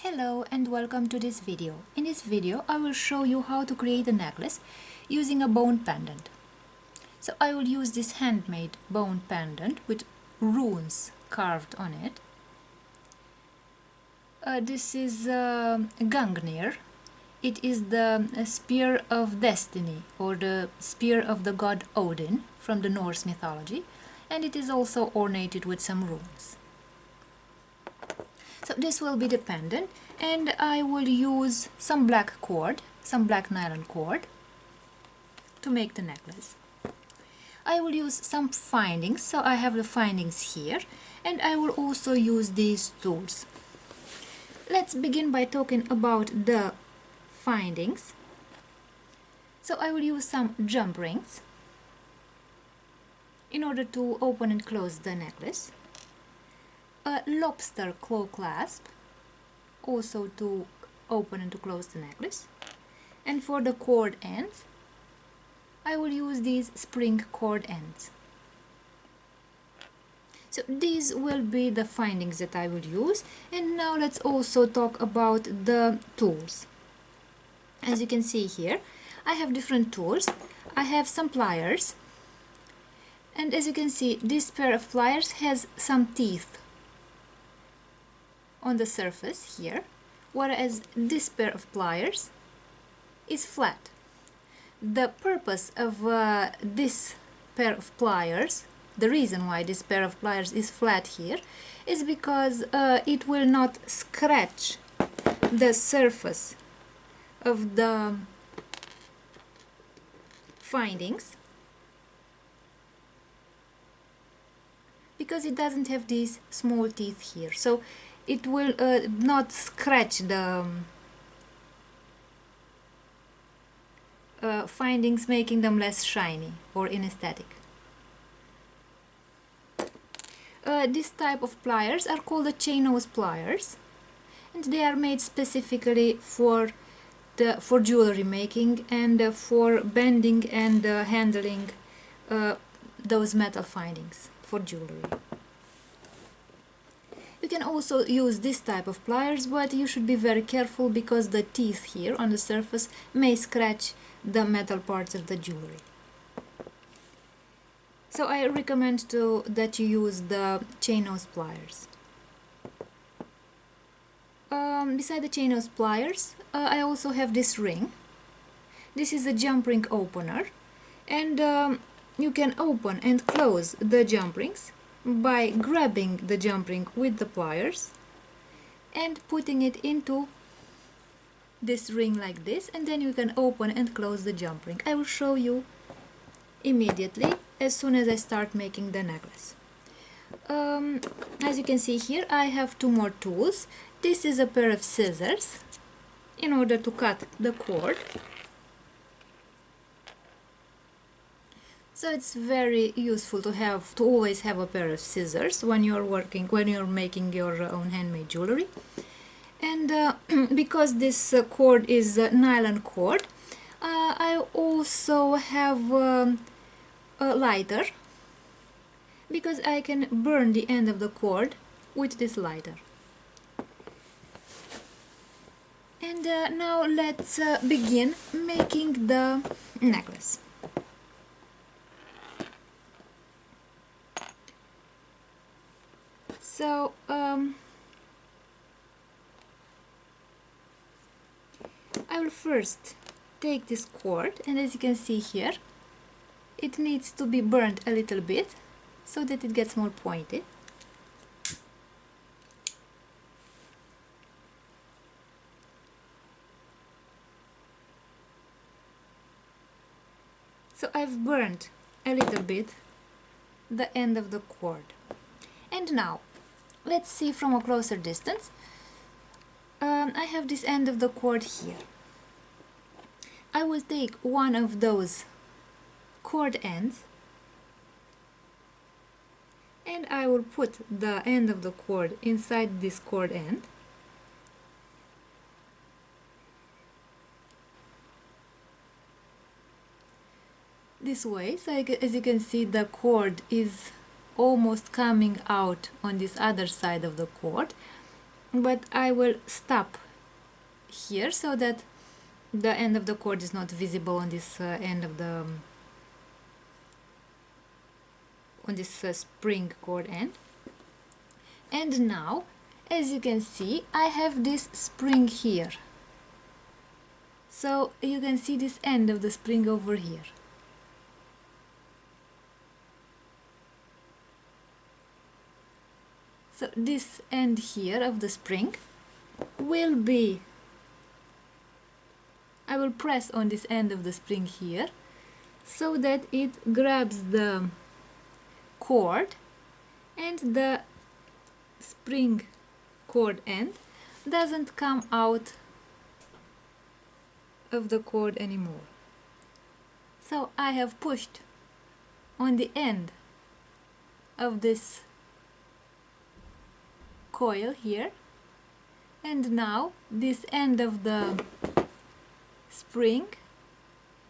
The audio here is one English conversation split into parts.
Hello and welcome to this video. In this video I will show you how to create a necklace using a bone pendant. So I will use this handmade bone pendant with runes carved on it. This is Gungnir. It is the spear of destiny, or the spear of the god Odin from the Norse mythology, and it is also ornated with some runes. So this will be the pendant, and I will use some black cord, some black nylon cord to make the necklace. I will use some findings, so I have the findings here, and I will also use these tools. Let's begin by talking about the findings. So I will use some jump rings in order to open and close the necklace. A lobster claw clasp, also to open and to close the necklace. And for the cord ends, I will use these spring cord ends. So these will be the findings that I will use. And now let's also talk about the tools. As you can see here, I have different tools. I have some pliers. And as you can see, this pair of pliers has some teeth on the surface here, whereas this pair of pliers is flat. The purpose of this pair of pliers, the reason why this pair of pliers is flat here, is because it will not scratch the surface of the findings, because it doesn't have these small teeth here. So it will not scratch the findings, making them less shiny or inesthetic. This type of pliers are called the chain nose pliers, and they are made specifically for jewelry making and for bending and handling those metal findings for jewelry. You can also use this type of pliers, but you should be very careful because the teeth here on the surface may scratch the metal parts of the jewelry. So I recommend that you use the chain nose pliers. Beside the chain nose pliers, I also have this ring. This is a jump ring opener, and you can open and close the jump rings by grabbing the jump ring with the pliers and putting it into this ring like this, and then you can open and close the jump ring. I will show you immediately as soon as I start making the necklace. As you can see here, I have two more tools. This is a pair of scissors in order to cut the cord. So it's very useful to always have a pair of scissors when you're making your own handmade jewelry. And because this cord is a nylon cord, I also have a lighter, because I can burn the end of the cord with this lighter. And now let's begin making the necklace. So I will first take this cord, and as you can see here, it needs to be burnt a little bit so that it gets more pointed. So I've burnt a little bit the end of the cord. And now let's see from a closer distance. I have this end of the cord here. I will take one of those cord ends and I will put the end of the cord inside this cord end. This way, so as you can see, the cord is almost coming out on this other side of the cord, but I will stop here so that the end of the cord is not visible on this end of the on this spring cord end. And now, as you can see, I have this spring here. So you can see this end of the spring over here. So this end here of the spring will be, I will press on this end of the spring here so that it grabs the cord, and the spring cord end doesn't come out of the cord anymore. So I have pushed on the end of this coil here, and now this end of the spring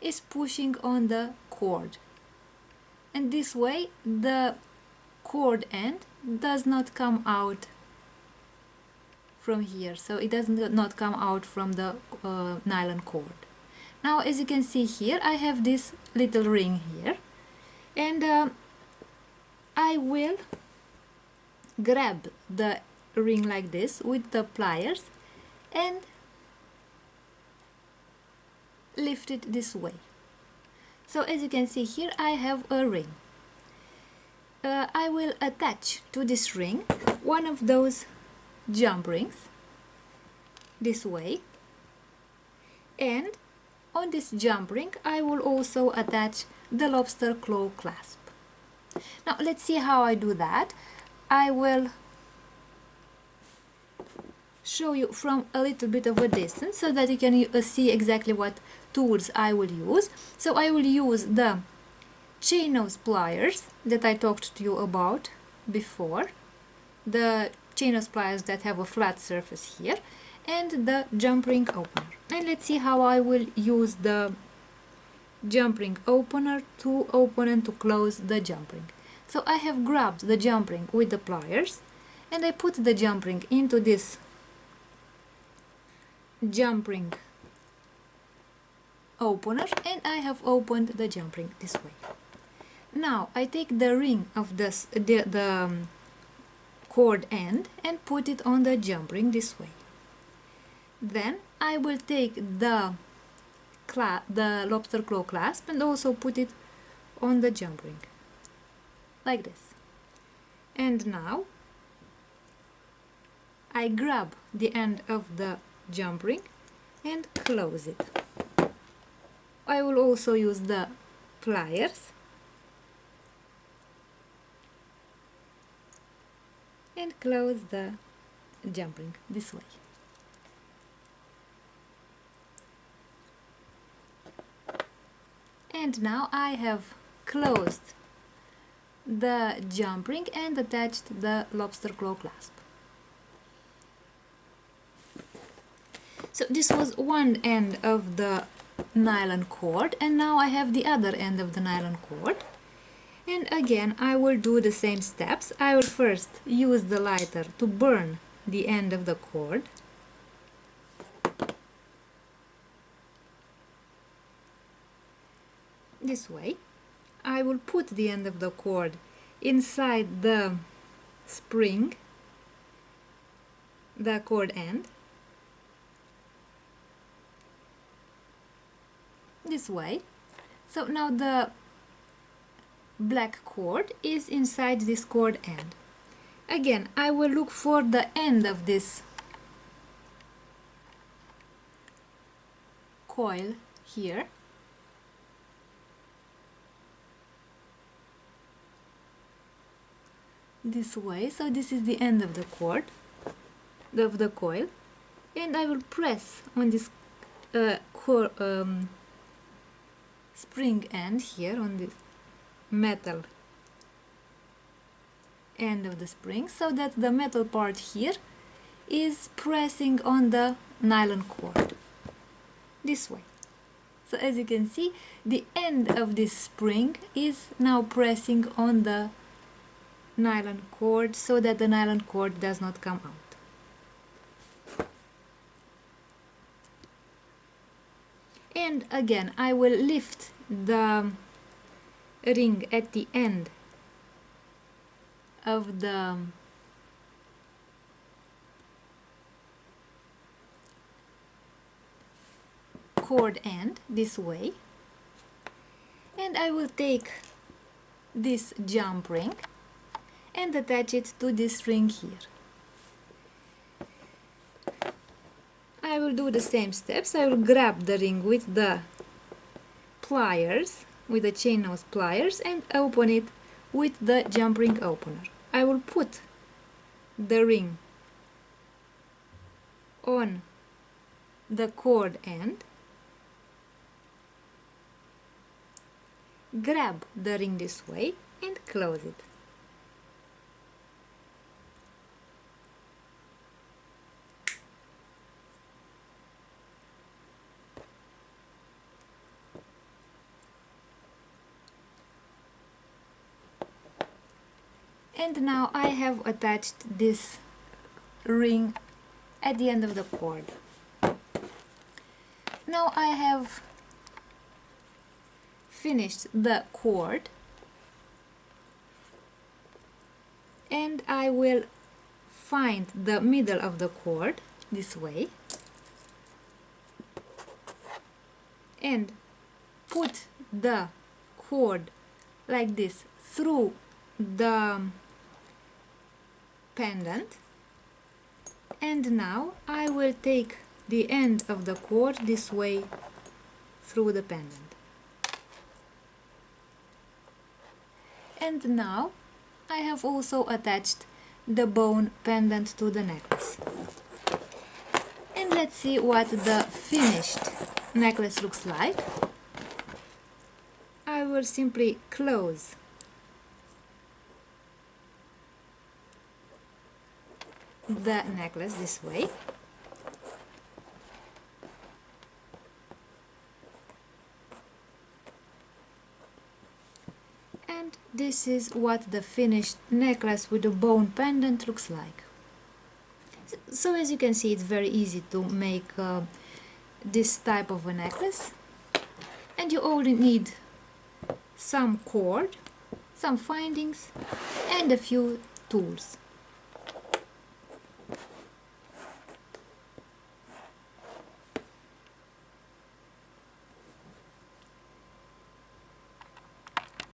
is pushing on the cord, and this way the cord end does not come out from here, so it does not come out from the nylon cord. Now, as you can see here, I have this little ring here, and I will grab the ring like this with the pliers and lift it this way. So as you can see here, I have a ring. I will attach to this ring one of those jump rings this way, and on this jump ring I will also attach the lobster claw clasp. Now let's see how I do that. I will show you from a little bit of a distance so that you can see exactly what tools I will use. So I will use the chain nose pliers that I talked to you about before, the chain nose pliers that have a flat surface here, and the jump ring opener. And let's see how I will use the jump ring opener to open and to close the jump ring. So I have grabbed the jump ring with the pliers, and I put the jump ring into this jump ring opener, and I have opened the jump ring this way. Now I take the ring of the cord end and put it on the jump ring this way. Then I will take the lobster claw clasp and also put it on the jump ring like this. And now I grab the end of the jump ring and close it. I will also use the pliers and close the jump ring this way. And now I have closed the jump ring and attached the lobster claw clasp. So this was one end of the nylon cord, and now I have the other end of the nylon cord. And again I will do the same steps. I will first use the lighter to burn the end of the cord. This way. I will put the end of the cord inside the spring, the cord end, this way. So now the black cord is inside this cord end. Again, I will look for the end of this coil here. This way, so this is the end of the cord, of the coil, and I will press on this spring end here, on this metal end of the spring, so that the metal part here is pressing on the nylon cord, this way. So as you can see, the end of this spring is now pressing on the nylon cord so that the nylon cord does not come out. And again I will lift the ring at the end of the cord end this way, and I will take this jump ring and attach it to this ring here. I will do the same steps. I will grab the ring with the pliers, with the chain nose pliers, and open it with the jump ring opener. I will put the ring on the cord end, grab the ring this way and close it. And now I have attached this ring at the end of the cord. Now I have finished the cord, and I will find the middle of the cord this way and put the cord like this through the pendant, and now I will take the end of the cord this way through the pendant. And now I have also attached the bone pendant to the necklace. And let's see what the finished necklace looks like. I will simply close the necklace this way, and this is what the finished necklace with the bone pendant looks like. So as you can see, it's very easy to make this type of a necklace, and you only need some cord, some findings and a few tools.